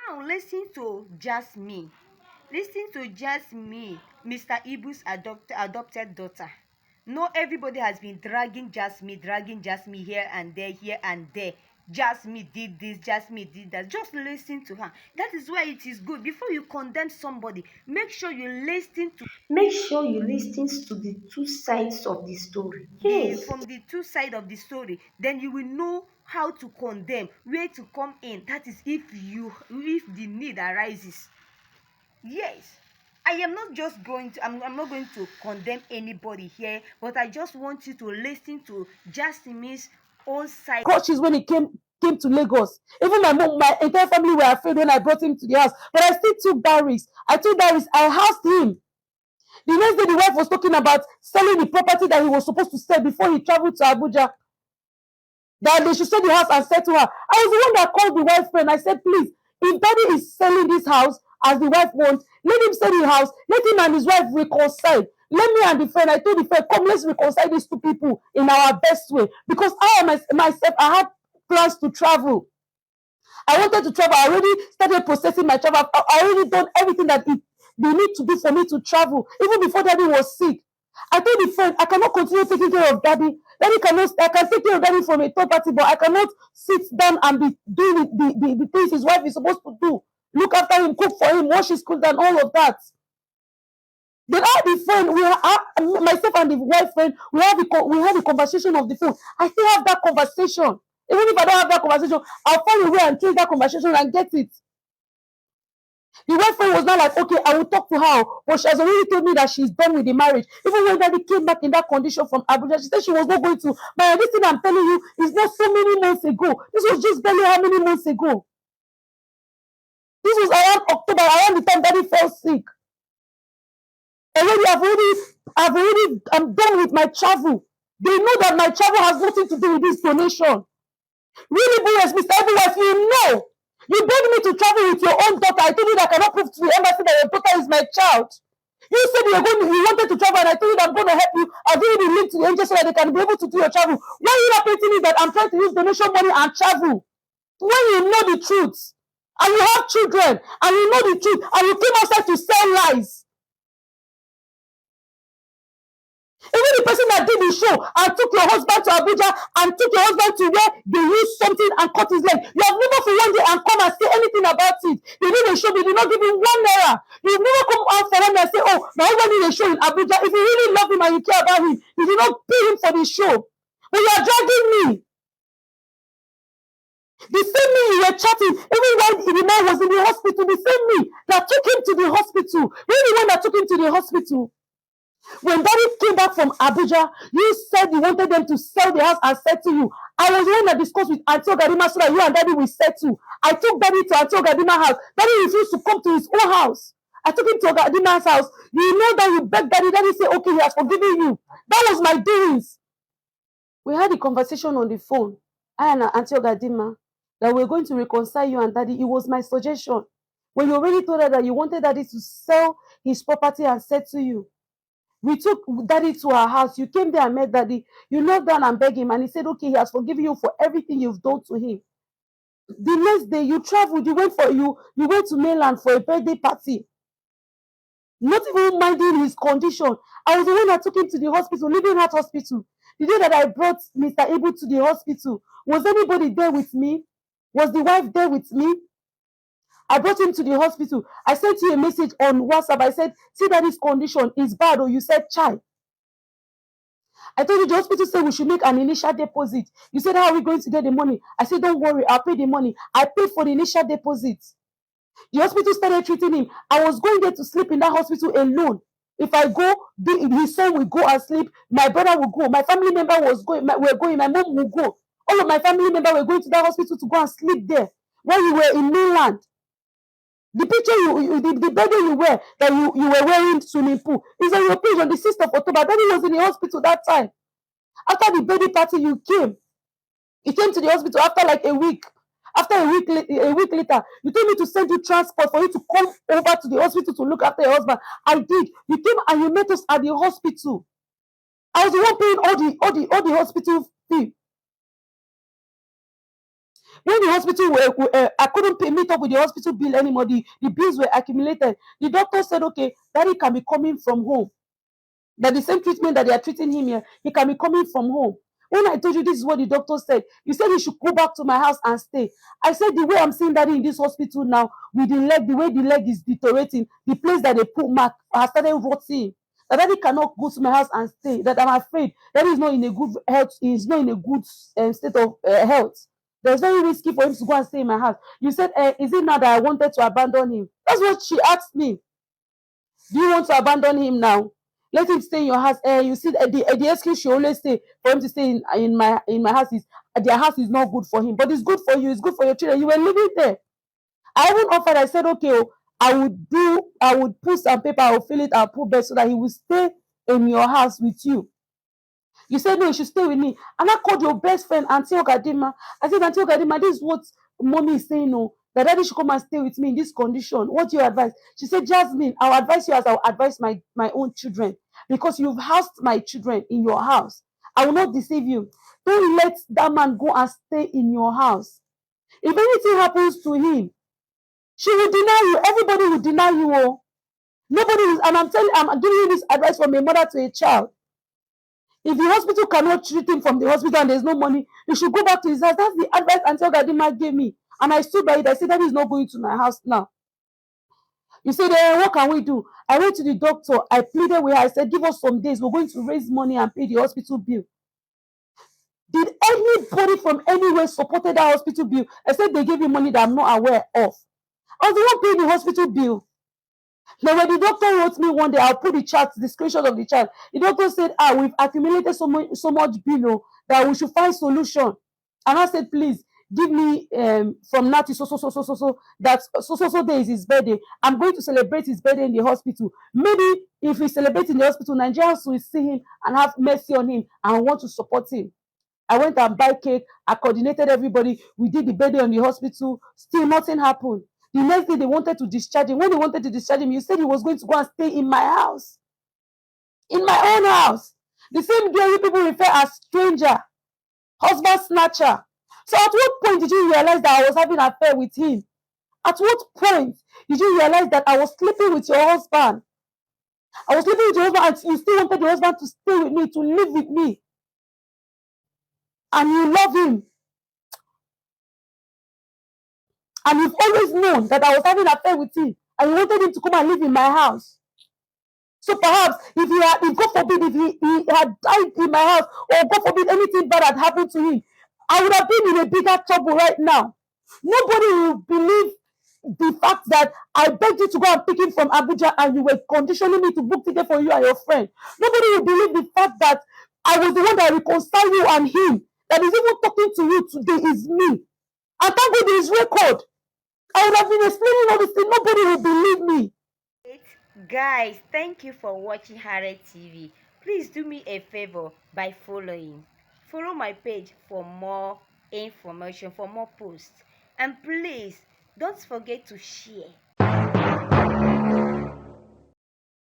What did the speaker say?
Now listen to Jasmine. Listen to Jasmine, Mr. Ibu's adopted daughter. No, everybody has been dragging Jasmine here and there, here and there. Jasmine did this, Jasmine did that. Just listen to her. That is why it is good. Before you condemn somebody, make sure you listen to the two sides of the story. Yes. From the two sides of the story, then you will know how to condemn, where to come in. That is if the need arises. Yes, I am not just going to, I'm not going to condemn anybody here, but I just want you to listen to Jasmine's own side. Crutches when he came to Lagos. Even my mom, my entire family were afraid when I brought him to the house. But I still took that risk. I took that risk. I housed him. The next day, the wife was talking about selling the property that he was supposed to sell before he traveled to Abuja. That they should sell the house and settle her. I was the one that called the wife friend. I said, please, if daddy is selling this house as the wife wants, let him sell the house. Let him and his wife reconcile. Let me and the friend, I told the friend, come, let's reconcile these two people in our best way. Because myself, I had plans to travel. I wanted to travel. I already started processing my travel. I already done everything that they need to do for me to travel, even before daddy was sick. I told the friend, I cannot continue taking care of daddy. Daddy cannot, I can take care of daddy from a third party, but I cannot sit down and be doing the things his wife is supposed to do. Look after him, cook for him, wash his clothes, and all of that. Then I, the friend, myself and the wife friend, we have a conversation of the phone. I still have that conversation. Even if I don't have that conversation, I'll find a way and trace that conversation and get it. The wife friend was not like, okay, I will talk to her, but she has already told me that she's done with the marriage. Even when daddy came back in that condition from Abuja, she said she was not going to. But this thing I'm telling you is not so many months ago. This was just barely how many months ago? This was around October, around the time daddy fell sick. I'm done with my travel. They know that my travel has nothing to do with this donation. Really, boys, Mr. Everwife, you know. You begged me to travel with your own daughter. I told you that I cannot prove to the embassy that your daughter is my child. You said you wanted to travel, and I told you that I'm going to help you. I'll give you the link to the angel so that they can be able to do your travel. Why are you not painting me that I'm trying to use donation money and travel? When you know the truth, and you have children, and you know the truth, and you came outside to sell lies. Even the person that did the show and took your husband to Abuja and took your husband to where they used something and cut his leg. You have never for one day and come and say anything about it. They did a show, they did not give him 1 naira. You've never come out for him and say, oh, my husband did a show in Abuja. If you really love him and you care about him, you did not pay him for the show. But you are dragging me. The same me you were chatting, even when the man was in the hospital, the same me that took him to the hospital. You're the one that took him to the hospital. When daddy came back from Abuja, you said you wanted them to sell the house and settle you. I was the one that discussed with Auntie Ogadima so that you and daddy will settle. I took daddy to Auntie Ogadima's house. Daddy refused to come to his own house. I took him to Ogadima's house. You know that you begged daddy. Daddy said, okay, he has forgiven you. That was my doings. We had a conversation on the phone, I and Auntie Ogadima, that we're going to reconcile you and daddy. It was my suggestion. When you already told her that you wanted daddy to sell his property and settle you, we took daddy to our house. You came there and met daddy. You knelt down and begged him, and he said, okay, he has forgiven you for everything you've done to him. The next day, you traveled. You went to mainland for a birthday party, not even minding his condition. I was the one that took him to the hospital, Living Heart Hospital. The day that I brought Mr. Ibu to the hospital, was anybody there with me? Was the wife there with me? I brought him to the hospital. I sent you a message on WhatsApp. I said, see that his condition is bad. Or you said, child. I told you the hospital said we should make an initial deposit. You said, how are we going to get the money? I said, don't worry, I'll pay the money. I paid for the initial deposit. The hospital started treating him. I was going there to sleep in that hospital alone. If I go, his son will go and sleep. My brother will go. My family member was going. We're going. My mom will go. All of my family members were going to that hospital to go and sleep there when we were in mainland. The picture the birthday you wear that you were wearing swimming pool is on your page on the 6th of October. Daddy was in the hospital that time. After the birthday party, you came. You came to the hospital after like a week. After a week later, you told me to send you transport for you to come over to the hospital to look after your husband. I did. You came and you met us at the hospital. I was the one paying all the hospital fee. When the hospital I couldn't meet up with the hospital bill anymore. The bills were accumulated. The doctor said, okay, daddy can be coming from home. That the same treatment that they are treating him here, he can be coming from home. When I told you this is what the doctor said, you said he should go back to my house and stay. I said the way I'm seeing daddy in this hospital now, with the leg, the way the leg is deteriorating, the place that they put mark has started rotting. That daddy cannot go to my house and stay. That I'm afraid that he's not in a good health. He's not in a good state of health. There's very risky for him to go and stay in my house. You said, is it now that I wanted to abandon him? That's what she asked me. Do you want to abandon him now? Let him stay in your house. You see, the excuse she always say for him to stay in my house is their house is not good for him, but it's good for you. It's good for your children. You were living there. I even offered. I said, okay, oh, I would put some paper. I will fill it. I'll put bed so that he will stay in your house with you. You said, no, you should stay with me. And I called your best friend, Auntie Ogadima. I said, Auntie Ogadima, this is what mommy is saying. No, that daddy should come and stay with me in this condition. What do you advise? She said, Jasmine, I'll advise you as I'll advise my own children. Because you've housed my children in your house. I will not deceive you. Don't let that man go and stay in your house. If anything happens to him, she will deny you. Everybody will deny you. Oh. Nobody is, and I'm giving you this advice from a mother to a child. If the hospital cannot treat him from the hospital and there's no money, he should go back to his house. That's the advice Auntie Ogadima gave me. And I stood by it. I said, that is not going to my house now. You said, what can we do? I went to the doctor. I pleaded with her. I said, give us some days. We're going to raise money and pay the hospital bill. Did anybody from anywhere supported that hospital bill? Except they gave me money that I'm not aware of. I was the one paying the hospital bill. Now, when the doctor wrote me one day, I'll put the chart, the screenshot of the chart. The doctor said, we've accumulated so much bill that we should find solution. And I said, please, give me from now to so days his birthday. I'm going to celebrate his birthday in the hospital. Maybe if we celebrate in the hospital, Nigerians will see him and have mercy on him and want to support him. I went and buy cake. I coordinated everybody. We did the birthday on the hospital. Still nothing happened. The next day they wanted to discharge him. When they wanted to discharge him, you said he was going to go and stay in my house. In my own house. The same girl you people refer as stranger. Husband snatcher. So at what point did you realize that I was having an affair with him? At what point did you realize that I was sleeping with your husband? I was sleeping with your husband and you still wanted your husband to stay with me, to live with me. And you love him. And you've always known that I was having an affair with him. And you wanted him to come and live in my house. So perhaps if God forbid, if he had died in my house, or God forbid anything bad had happened to him, I would have been in a bigger trouble right now. Nobody will believe the fact that I begged you to go and pick him from Abuja and you were conditioning me to book ticket for you and your friend. Nobody will believe the fact that I was the one that reconciled you and him. That is even talking to you today is me. And thank God there is record. I would have been explaining all this thing. Nobody will believe me. Guys, thank you for watching Harriet TV. Please do me a favor by following. Follow my page for more information, for more posts. And please, don't forget to share.